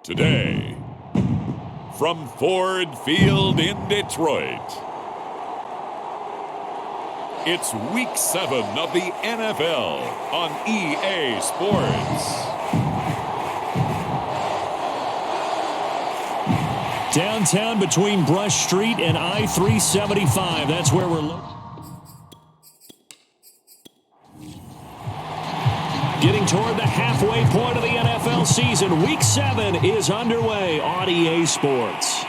Today, from Ford Field in Detroit, it's Week 7 of the NFL on EA Sports. Downtown between Brush Street and I-375. That's where we're looking. Getting toward the halfway point of the NFL season. Week 7 is underway on EA Sports.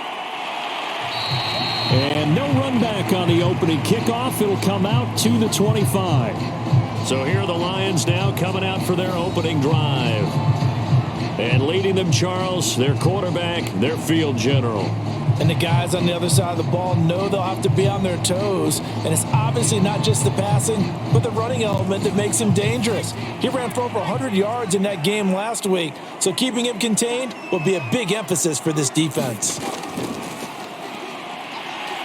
And no run back on the opening kickoff. It'll come out to the 25. So here are the Lions now coming out for their opening drive. And leading them, Charles, their quarterback, their field general. And the guys on the other side of the ball know they'll have to be on their toes. And it's obviously not just the passing, but the running element that makes him dangerous. He ran for over 100 yards in that game last week, so keeping him contained will be a big emphasis for this defense.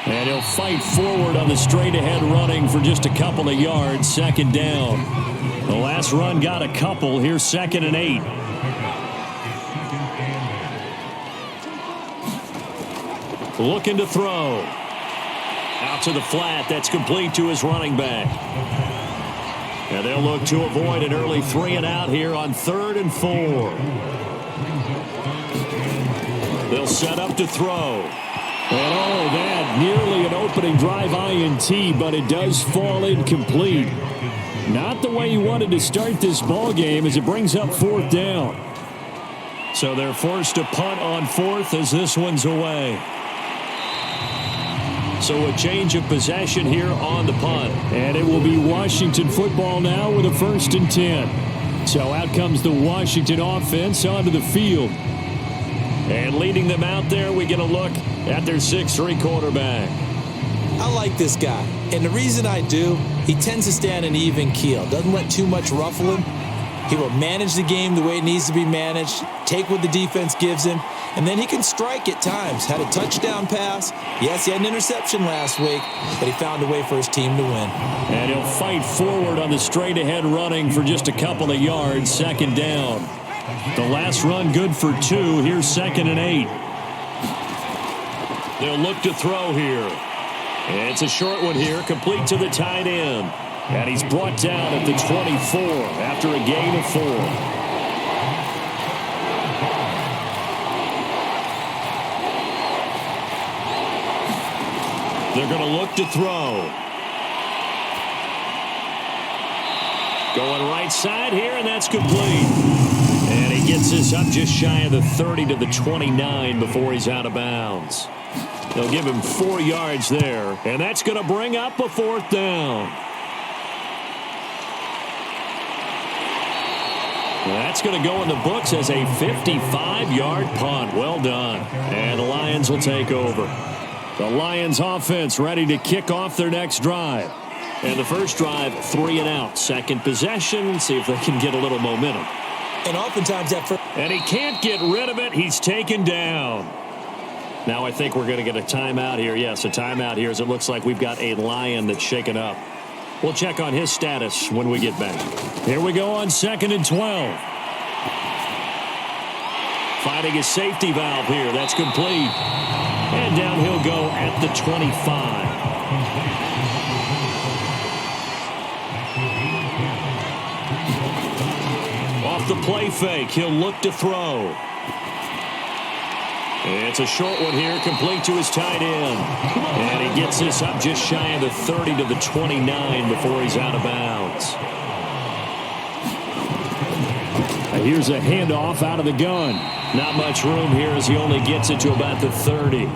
And he'll fight forward on the straight-ahead running for just a couple of yards, second down. The last run got a couple. Here's 2nd and 8. Looking to throw. Out to the flat. That's complete to his running back. And they'll look to avoid an early 3-and-out here on 3rd and 4. They'll set up to throw. And that nearly an opening drive INT, but it does fall incomplete. Not the way you wanted to start this ball game as it brings up 4th down. So they're forced to punt on 4th as this one's away. So a change of possession here on the punt. And it will be Washington football now with a 1st and 10. So out comes the Washington offense onto the field. And leading them out there, we get a look at their 6'3" quarterback. I like this guy. And the reason I do, he tends to stay on an even keel. Doesn't let too much ruffle him. He will manage the game the way it needs to be managed, take what the defense gives him, and then he can strike at times. Had a touchdown pass. Yes, he had an interception last week, but he found a way for his team to win. And he'll fight forward on the straight-ahead running for just a couple of yards, second down. The last run good for 2. Here's 2nd and 8. They'll look to throw here. And it's a short one here, complete to the tight end. And he's brought down at the 24 after a gain of 4. They're going to look to throw. Going right side here, and that's complete. And he gets this up just shy of the 30 to the 29 before he's out of bounds. They'll give him 4 yards there, and that's going to bring up a 4th down. That's going to go in the books as a 55-yard punt. Well done. And the Lions will take over. The Lions offense ready to kick off their next drive. And the first drive, 3-and-out. Second possession, see if they can get a little momentum. And oftentimes that first... And he can't get rid of it. He's taken down. Now I think we're going to get a timeout here. Yes, a timeout here as it looks like we've got a Lion that's shaken up. We'll check on his status when we get back. Here we go on 2nd and 12. Finding a safety valve here. That's complete. And down he'll go at the 25. Off the play fake, he'll look to throw. It's a short one here, complete to his tight end. And he gets this up just shy of the 30 to the 29 before he's out of bounds. Here's a handoff out of the gun. Not much room here as he only gets it to about the 30.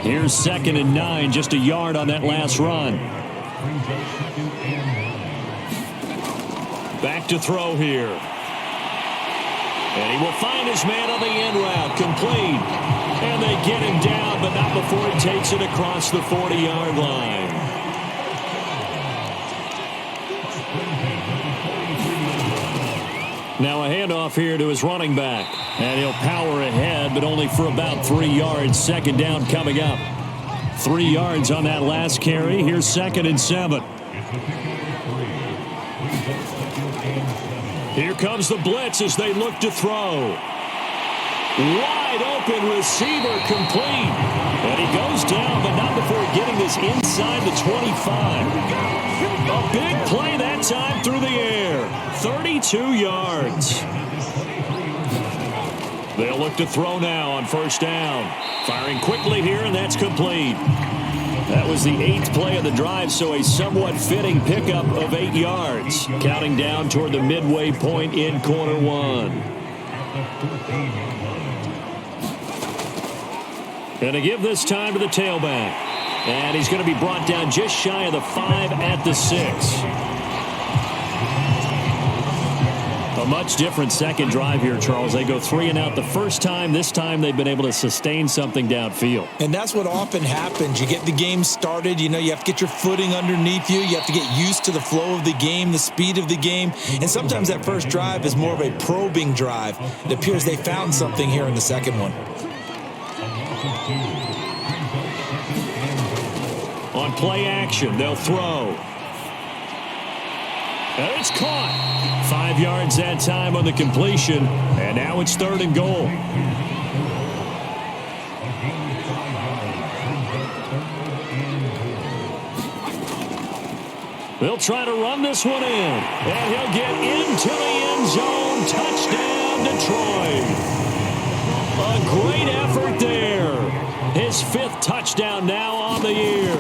Here's 2nd and 9, just a yard on that last run. Back to throw here. And he will find his man on the end route, complete. And they get him down, but not before he takes it across the 40-yard line. Now a handoff here to his running back. And he'll power ahead, but only for about 3 yards. Second down coming up. 3 yards on that last carry. Here's 2nd and 7. Here comes the blitz as they look to throw. Wide open receiver complete. And he goes down, but not before getting this inside the 25. A big play that time through the air. 32 yards. They'll look to throw now on first down. Firing quickly here, and that's complete. That was the 8th play of the drive, so a somewhat fitting pickup of 8 yards. Counting down toward the midway point in quarter one. And to give this time to the tailback. And he's going to be brought down just shy of the 5 at the 6. A much different second drive here, Charles. They go 3 and out the first time. This time they've been able to sustain something downfield. And that's what often happens. You get the game started. You know, you have to get your footing underneath you. You have to get used to the flow of the game, the speed of the game. And sometimes that first drive is more of a probing drive. It appears they found something here in the second one. On play action, they'll throw. And it's caught. 5 yards that time on the completion. And now it's 3rd and goal. They'll try to run this one in. And he'll get into the end zone. Touchdown, Detroit. A great effort there. His 5th touchdown now on the year.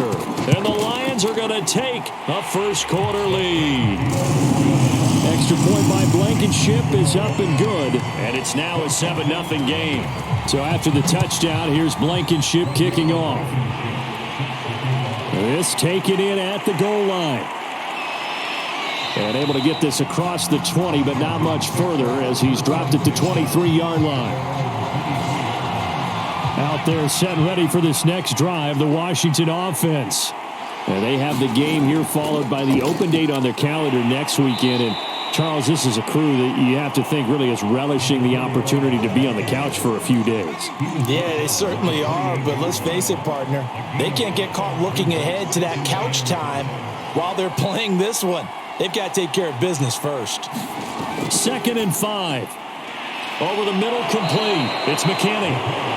And the Lions are going to take a first quarter lead. Extra point by Blankenship is up and good. And it's now a 7-0 game. So after the touchdown, here's Blankenship kicking off. This taken in at the goal line. And able to get this across the 20, but not much further as he's dropped it to 23-yard line. Out there set ready for this next drive, the Washington offense. And they have the game here followed by the open date on their calendar next weekend. And Charles, this is a crew that you have to think really is relishing the opportunity to be on the couch for a few days. Yeah, they certainly are, but let's face it, partner. They can't get caught looking ahead to that couch time while they're playing this one. They've got to take care of business first. 2nd and 5. Over the middle, complete. It's McKinney.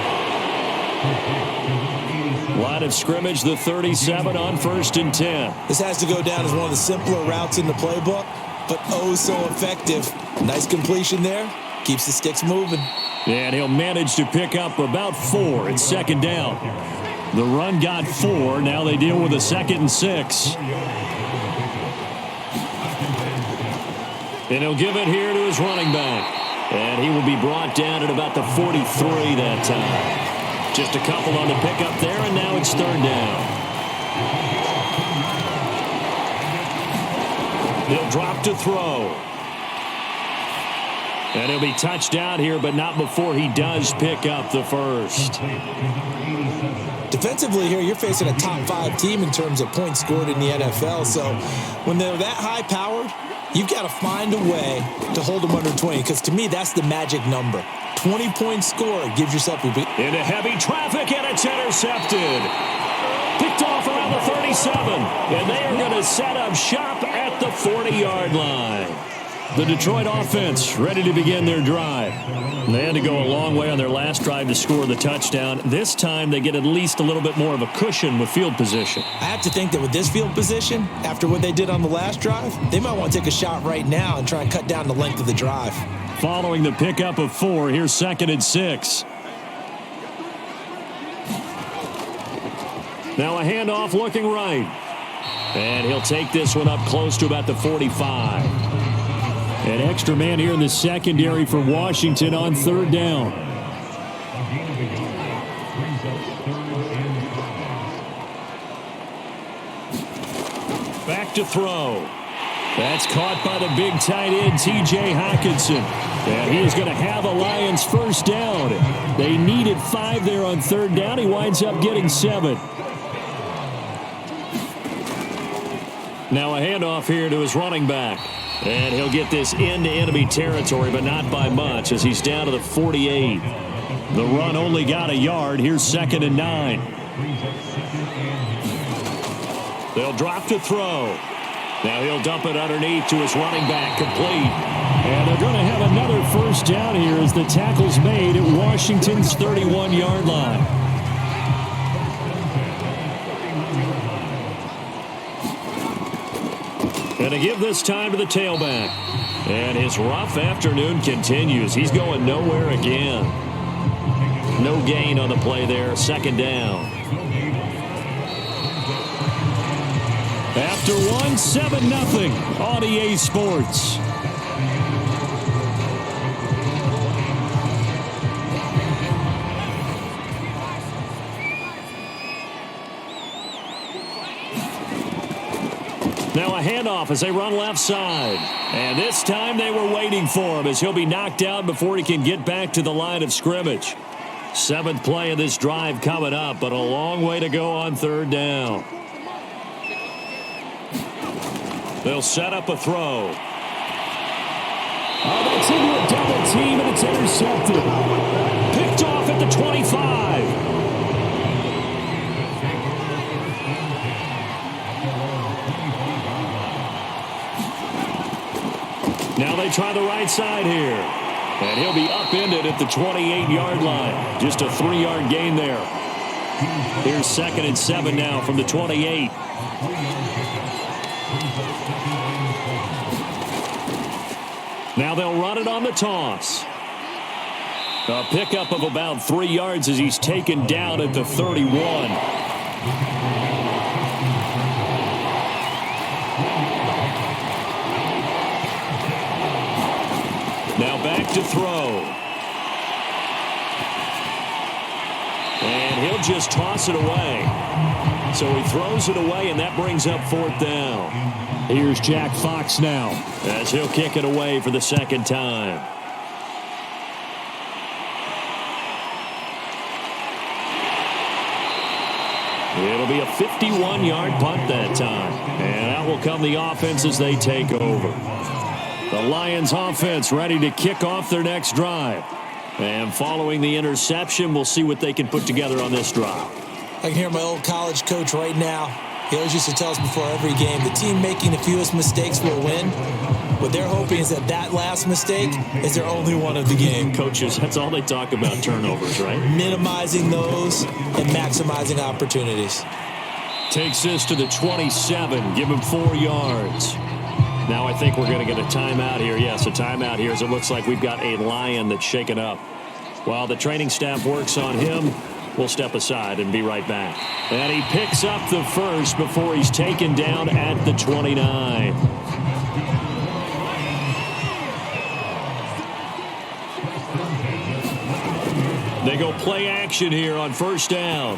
Line of scrimmage, the 37 on 1st and 10. This has to go down as one of the simpler routes in the playbook, but oh so effective. Nice completion there. Keeps the sticks moving. And he'll manage to pick up about 4. It's 2nd down. The run got 4. Now they deal with a 2nd and 6. And he'll give it here to his running back. And he will be brought down at about the 43 that time. Just a couple on the pickup there, and now it's 3rd down. He'll drop to throw. And he'll be touched out here, but not before he does pick up the first. Defensively here, you're facing a top 5 team in terms of points scored in the NFL. So when they're that high-powered, you've got to find a way to hold them under 20, because to me, that's the magic number. 20-point score gives yourself a big... Into heavy traffic, and it's intercepted. Picked off around the 37, and they are going to set up shop at the 40-yard line. The Detroit offense ready to begin their drive. They had to go a long way on their last drive to score the touchdown. This time they get at least a little bit more of a cushion with field position. I have to think that with this field position, after what they did on the last drive, they might want to take a shot right now and try and cut down the length of the drive. Following the pickup of 4, here's 2nd and 6. Now a handoff looking right. And he'll take this one up close to about the 45. An extra man here in the secondary for Washington on 3rd down. Back to throw. That's caught by the big tight end, T.J. Hockenson. And he is going to have a Lions first down. They needed 5 there on 3rd down. He winds up getting 7. Now a handoff here to his running back. And he'll get this into enemy territory, but not by much as he's down to the 48. The run only got a yard. Here's 2nd and 9. They'll drop to throw. Now he'll dump it underneath to his running back, complete. And they're going to have another first down here as the tackle's made at Washington's 31-yard line. Going to give this time to the tailback. And his rough afternoon continues. He's going nowhere again. No gain on the play there. Second down. After one, 7-0 on EA Sports. Now a handoff as they run left side. And this time they were waiting for him as he'll be knocked out before he can get back to the line of scrimmage. 7th play of this drive coming up, but a long way to go on third down. They'll set up a throw. Oh, that's into a double team, and it's intercepted. Picked off at the 25. Now they try the right side here. And he'll be upended at the 28-yard line. Just a 3-yard gain there. Here's 2nd and 7 now from the 28. Now they'll run it on the toss. A pickup of about 3 yards as he's taken down at the 31. Now back to throw. And he'll just toss it away. So he throws it away, and that brings up 4th down. Here's Jack Fox now as he'll kick it away for the 2nd time. It'll be a 51-yard punt that time. And out will come the offense as they take over. The Lions offense ready to kick off their next drive. And following the interception, we'll see what they can put together on this drive. I can hear my old college coach right now. He always used to tell us before every game, the team making the fewest mistakes will win. What they're hoping is that last mistake is their only one of the game. Coaches, that's all they talk about, turnovers, right? Minimizing those and maximizing opportunities. Takes this to the 27, give him 4 yards. Now I think we're going to get a timeout here. Yes, a timeout here as it looks like we've got a Lion that's shaken up. While the training staff works on him, we'll step aside and be right back. And he picks up the first before he's taken down at the 29. They go play action here on first down.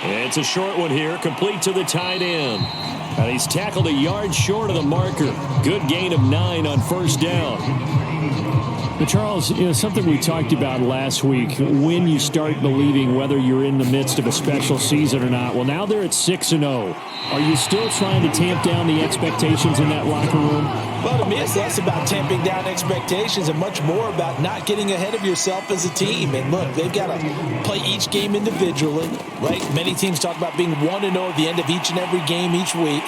It's a short one here, complete to the tight end. And he's tackled a yard short of the marker. Good gain of 9 on first down. But Charles, something we talked about last week, when you start believing whether you're in the midst of a special season or not. Well, now they're at 6-0. Are you still trying to tamp down the expectations in that locker room? Well, to me, it's less about tamping down expectations and much more about not getting ahead of yourself as a team. And look, they've got to play each game individually, right? Many teams talk about being 1-0 at the end of each and every game each week.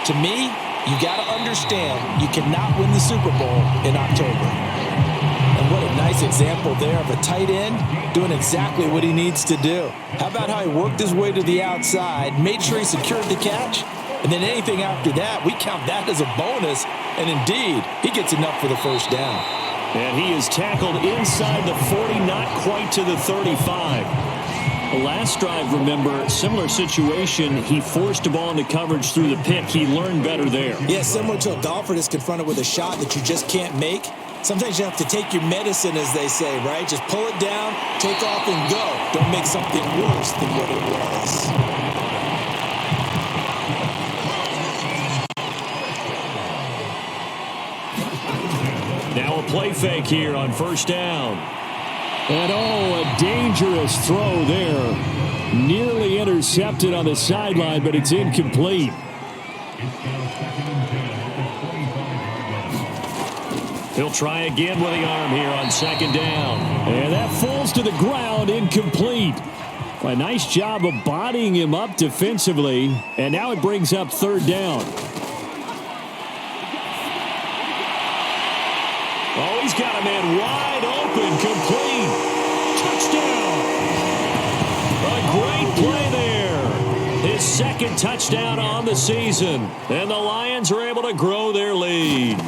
To me, you got to understand you cannot win the Super Bowl in October. And what a nice example there of a tight end doing exactly what he needs to do. How about how he worked his way to the outside, made sure he secured the catch, and then anything after that, we count that as a bonus. And indeed, he gets enough for the first down. And he is tackled inside the 40, not quite to the 35. The last drive, remember, similar situation. He forced a ball into coverage through the pick. He learned better there. Yeah, similar to a golfer that's confronted with a shot that you just can't make. Sometimes you have to take your medicine, as they say, right? Just pull it down, take off, and go. Don't make something worse than what it was. Now a play fake here on first down. And a dangerous throw there. Nearly intercepted on the sideline, but it's incomplete. He'll try again with the arm here on second down. And that falls to the ground, incomplete. A nice job of bodying him up defensively. And now it brings up third down. He's got a man wide open, complete. Touchdown. A great play there. His second touchdown on the season. And the Lions are able to grow their lead.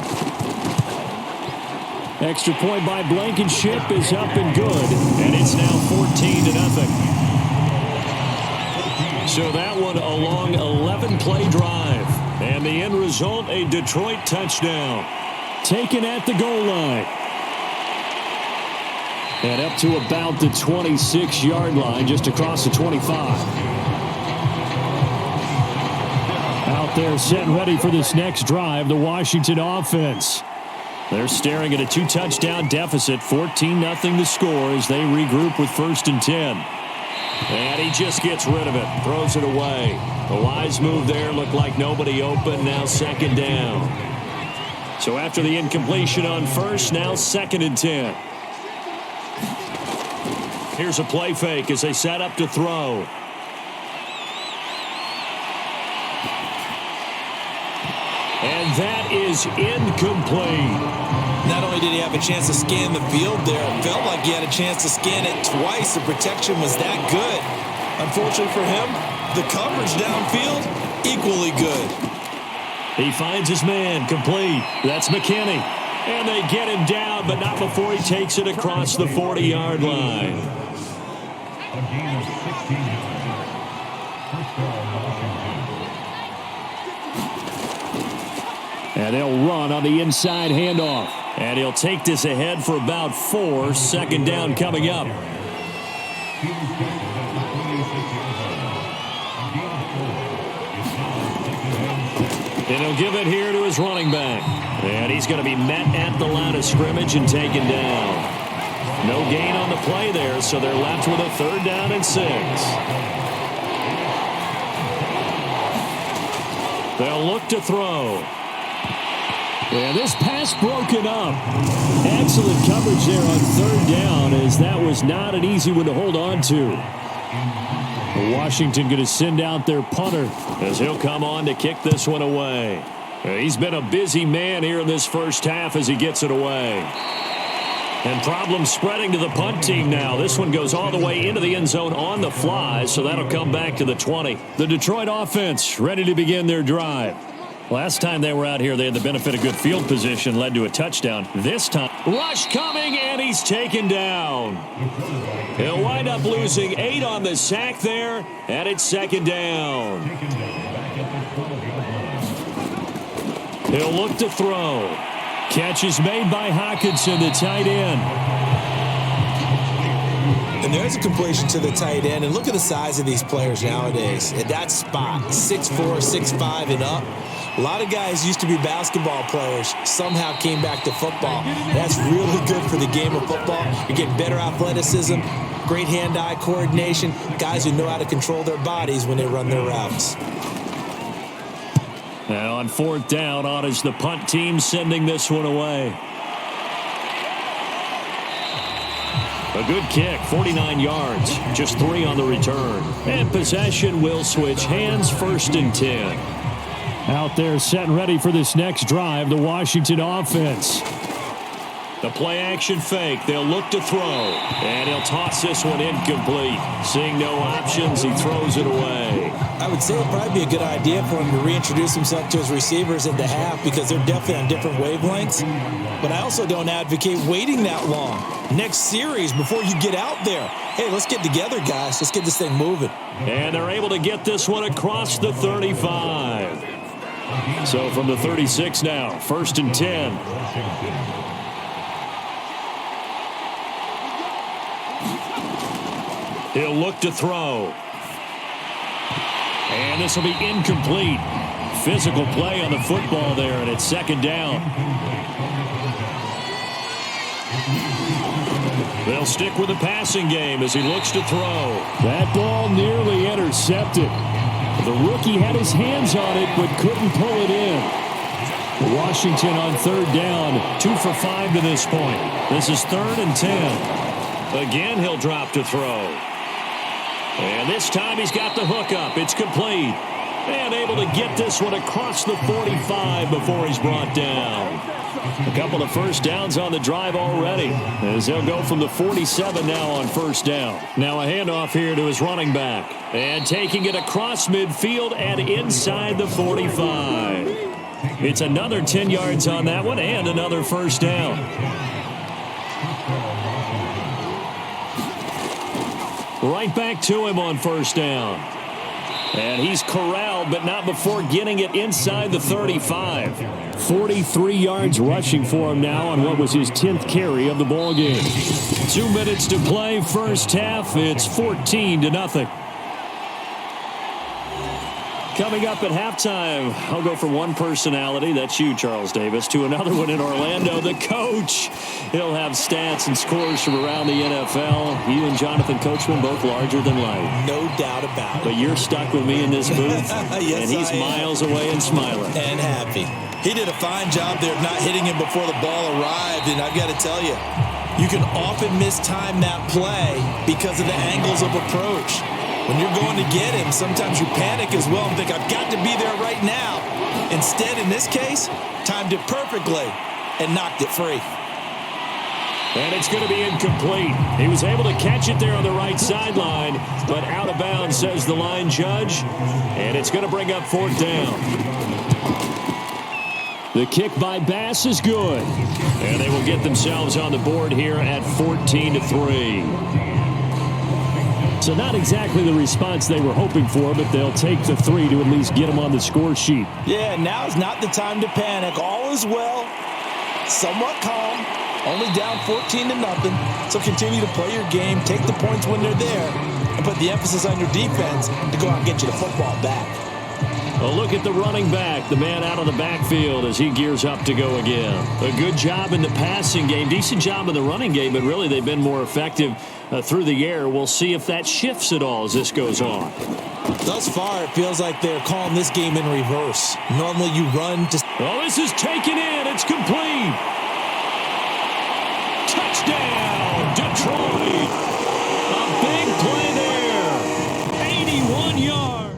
Extra point by Blankenship is up and good. And it's now 14-0. So that one a long 11-play drive. And the end result, a Detroit touchdown. Taken at the goal line. And up to about the 26-yard line, just across the 25. Out there set and ready for this next drive, the Washington offense. They're staring at a 2-touchdown deficit, 14-0 the score as they regroup with 1st and 10. And he just gets rid of it, throws it away. The wise move there, looked like nobody open, now 2nd down. So after the incompletion on 1st, now 2nd and 10. Here's a play fake as they set up to throw. And that is incomplete. Not only did he have a chance to scan the field there, it felt like he had a chance to scan it twice. The protection was that good. Unfortunately for him, the coverage downfield, equally good. He finds his man, complete. That's McKinney. And they get him down, but not before he takes it across the 40-yard line. A gain of 16 yards. First down, Washington. And they'll run on the inside handoff. And he'll take this ahead for about 4. 2nd down coming up. And he'll give it here to his running back. And he's going to be met at the line of scrimmage and taken down. No gain on the play there, so they're left with a 3rd down and 6. They'll look to throw. And this pass broken up. Excellent coverage there on 3rd down, as that was not an easy one to hold on to. Washington going to send out their punter as he'll come on to kick this one away. He's been a busy man here in this first half as he gets it away. And problems spreading to the punt team now. This one goes all the way into the end zone on the fly, so that'll come back to the 20. The Detroit offense ready to begin their drive. Last time they were out here, they had the benefit of good field position, led to a touchdown. This time, rush coming, and he's taken down. He'll wind up losing 8 on the sack there, and it's 2nd down. He'll look to throw. Catch is made by Hockenson, the tight end. And there's a completion to the tight end. And look at the size of these players nowadays. At that spot, 6'4", 6'5", and up. A lot of guys used to be basketball players, somehow came back to football. That's really good for the game of football. You're getting better athleticism, great hand-eye coordination, guys who know how to control their bodies when they run their routes. Now on 4th down, on is the punt team sending this one away. A good kick, 49 yards, just 3 on the return. And possession will switch hands, 1st and 10. Out there set and ready for this next drive, the Washington offense. The play action fake. They'll look to throw. And he'll toss this one incomplete. Seeing no options, he throws it away. I would say it would probably be a good idea for him to reintroduce himself to his receivers at the half because they're definitely on different wavelengths. But I also don't advocate waiting that long. Next series, before you get out there, hey, let's get together, guys. Let's get this thing moving. And they're able to get this one across the 35. So from the 36 now, 1st and 10. He'll look to throw. And this will be incomplete. Physical play on the football there, and it's 2nd down. They'll stick with the passing game as he looks to throw. That ball nearly intercepted. The rookie had his hands on it but couldn't pull it in. Washington on 3rd down, 2 for 5 to this point. This is 3rd and 10. Again, he'll drop to throw. And this time he's got the hook up. It's complete. And able to get this one across the 45 before he's brought down. A couple of first downs on the drive already, as they'll go from the 47 now on first down. Now a handoff here to his running back. And taking it across midfield and inside the 45. It's another 10 yards on that one and another first down. Right back to him on first down. And he's corralled, but not before getting it inside the 35. 43 yards rushing for him now on what was his 10th carry of the ball game. 2 minutes to play, first half. It's 14-0. Coming up at halftime, I'll go from one personality, that's you, Charles Davis, to another one in Orlando, the coach. He'll have stats and scores from around the NFL. You and Jonathan Coachman both larger than life. No doubt about it. But you're stuck with me in this booth, yes, and he's miles away and smiling. And happy. He did a fine job there of not hitting him before the ball arrived, and I've got to tell you, you can often mistime that play because of the angles of approach. When you're going to get him, sometimes you panic as well and think, I've got to be there right now. Instead, in this case, timed it perfectly and knocked it free. And it's going to be incomplete. He was able to catch it there on the right sideline, but out of bounds, says the line judge. And it's going to bring up fourth down. The kick by Bass is good. And they will get themselves on the board here at 14-3. So not exactly the response they were hoping for, but they'll take the 3 to at least get them on the score sheet. Yeah, now is not the time to panic. All is well, somewhat calm, only down 14-0. So continue to play your game, take the points when they're there, and put the emphasis on your defense to go out and get you the football back. A look at the running back, the man out of the backfield as he gears up to go again. A good job in the passing game, decent job in the running game, but really they've been more effective through the air. We'll see if that shifts at all as this goes on. Thus far, it feels like they're calling this game in reverse. Normally you run to... Oh, this is taken in. It's complete. Touchdown, Detroit. A big play there. 81 yards.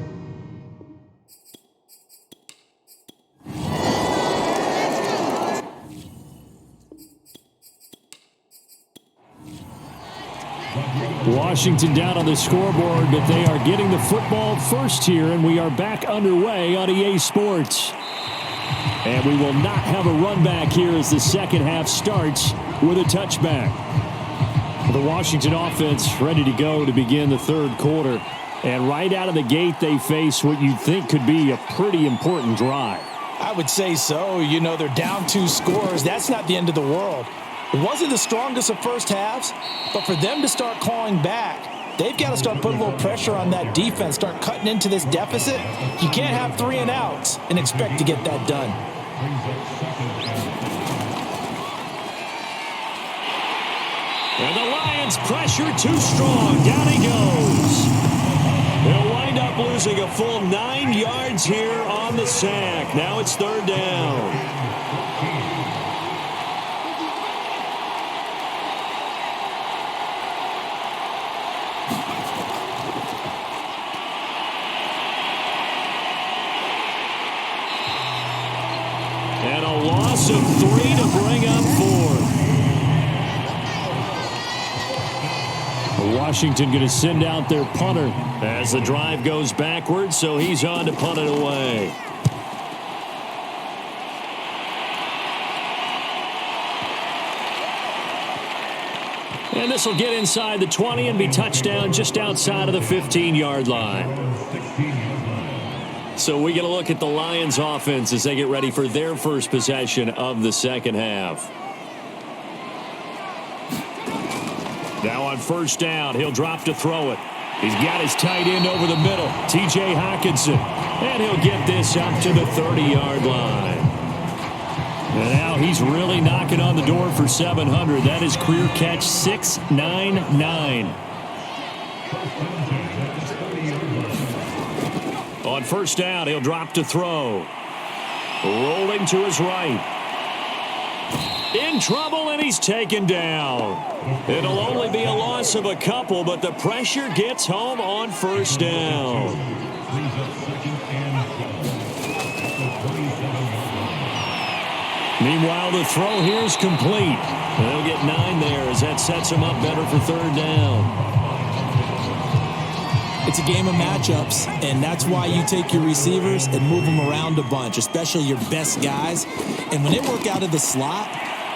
Washington down on the scoreboard, but they are getting the football first here, and we are back underway on EA Sports. And we will not have a run back here as the second half starts with a touchback. The Washington offense ready to go to begin the third quarter. And right out of the gate, they face what you'd think could be a pretty important drive. I would say so. You know, they're down 2 scores. That's not the end of the world. It wasn't the strongest of first halves, but for them to start clawing back, they've got to start putting a little pressure on that defense, start cutting into this deficit. You can't have 3 and outs and expect to get that done. And the Lions pressure too strong. Down he goes. They'll wind up losing a full 9 yards here on the sack. Now it's third down. And a loss of 3 to bring up 4. Washington going to send out their punter as the drive goes backwards, so he's on to punt it away. And this will get inside the 20 and be touchdown just outside of the 15-yard line. So we get a look at the Lions offense as they get ready for their first possession of the second half. Now on first down, he'll drop to throw it. He's got his tight end over the middle, T.J. Hockenson. And he'll get this up to the 30-yard line. And now he's really knocking on the door for 700. That is career catch 699. On first down, he'll drop to throw. Rolling to his right. In trouble, and he's taken down. It'll only be a loss of a couple, but the pressure gets home on first down. Meanwhile, the throw here is complete. They'll get 9 there as that sets them up better for third down. It's a game of matchups, and that's why you take your receivers and move them around a bunch, especially your best guys. And when they work out of the slot,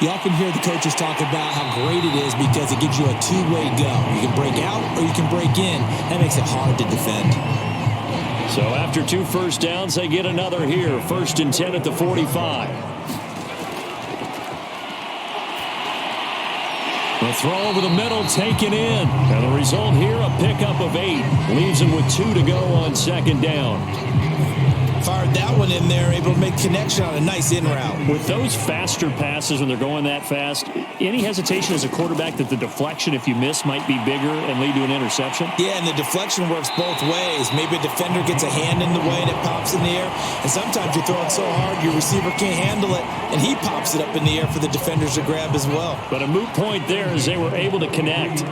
you often hear the coaches talk about how great it is because it gives you a two-way go. You can break out or you can break in. That makes it hard to defend. So after 2 first downs, they get another here. 1st and 10 at the 45. The throw over the middle taken in. And the result here, a pickup of 8. Leaves him with 2 to go on 2nd down. Fired that one in there, able to make connection on a nice in route. With those faster passes when they're going that fast, any hesitation as a quarterback that the deflection, if you miss, might be bigger and lead to an interception? Yeah, and the deflection works both ways. Maybe a defender gets a hand in the way and it pops in the air. And sometimes you throw it so hard your receiver can't handle it, and he pops it up in the air for the defenders to grab as well. But a moot point there as they were able to connect.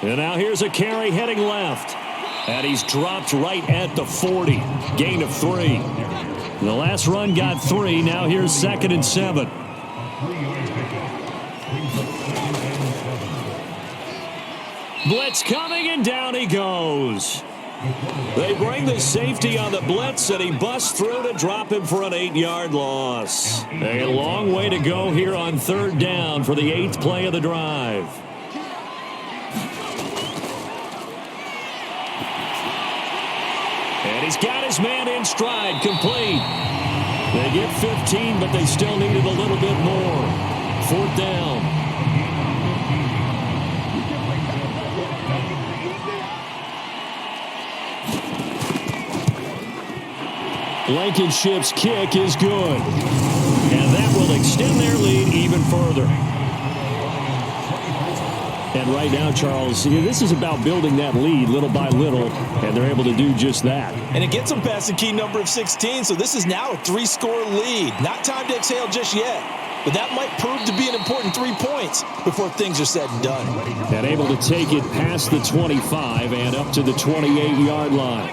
And now here's a carry heading left. And he's dropped right at the 40. Gain of 3. The last run got 3. Now here's 2nd and 7. Blitz coming, and down he goes. They bring the safety on the blitz, and he busts through to drop him for an 8-yard loss. A long way to go here on 3rd down for the 8th play of the drive. And he's got his man in stride, complete. They get 15, but they still needed a little bit more. 4th down. Blankenship's kick is good. And that will extend their lead even further. And right now, Charles, this is about building that lead little by little, and they're able to do just that. And it gets them past the key number of 16, so this is now a 3-score lead. Not time to exhale just yet, but that might prove to be an important 3 points before things are said and done. And able to take it past the 25 and up to the 28-yard line.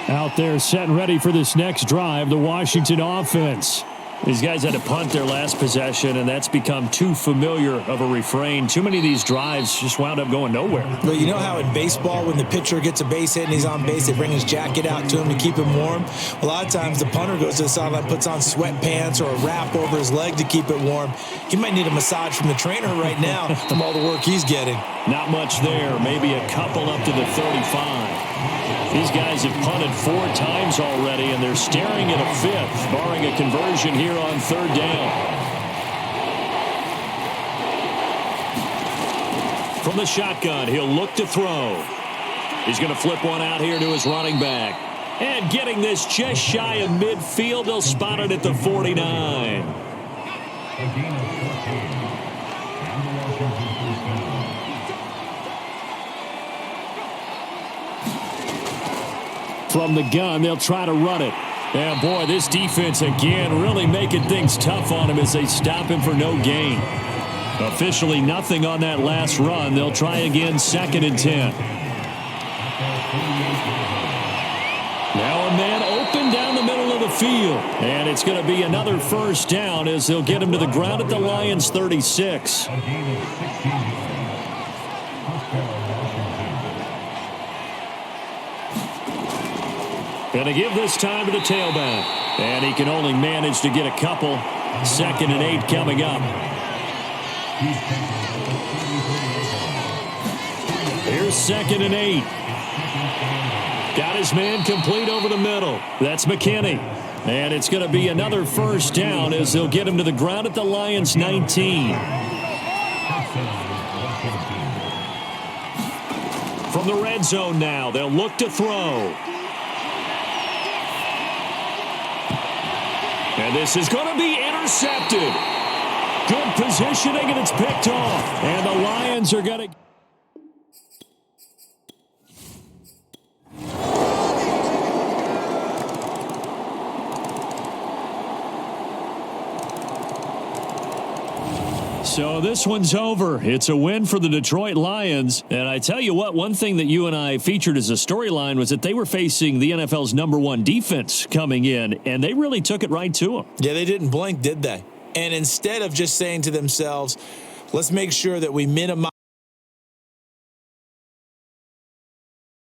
Out there set and ready for this next drive, the Washington offense. These guys had to punt their last possession, and that's become too familiar of a refrain. Too many of these drives just wound up going nowhere. Well, you know how in baseball, when the pitcher gets a base hit and he's on base, they bring his jacket out to him to keep him warm? A lot of times the punter goes to the sideline, puts on sweatpants or a wrap over his leg to keep it warm. He might need a massage from the trainer right now from all the work he's getting. Not much there. Maybe a couple up to the 35. These guys have punted 4 times already, and they're staring at a 5th, barring a conversion here on 3rd down. From the shotgun, he'll look to throw. He's going to flip one out here to his running back. And getting this just shy of midfield, they'll spot it at the 49. From the gun, they'll try to run it. And boy, this defense again really making things tough on him as they stop him for no gain. Officially nothing on that last run. They'll try again, 2nd and 10. Now a man open down the middle of the field. And it's going to be another 1st down as they'll get him to the ground at the Lions' 36. Going to give this time to the tailback. And he can only manage to get a couple. 2nd and 8 coming up. Here's 2nd and 8. Got his man complete over the middle. That's McKinney. And it's going to be another 1st down as they'll get him to the ground at the Lions' 19. From the red zone now, they'll look to throw. And this is going to be intercepted. Good positioning, and it's picked off. And the Lions are going to... So this one's over. It's a win for the Detroit Lions. And I tell you what, one thing that you and I featured as a storyline was that they were facing the NFL's #1 defense coming in, and they really took it right to them. Yeah, they didn't blink, did they? And instead of just saying to themselves, let's make sure that we minimize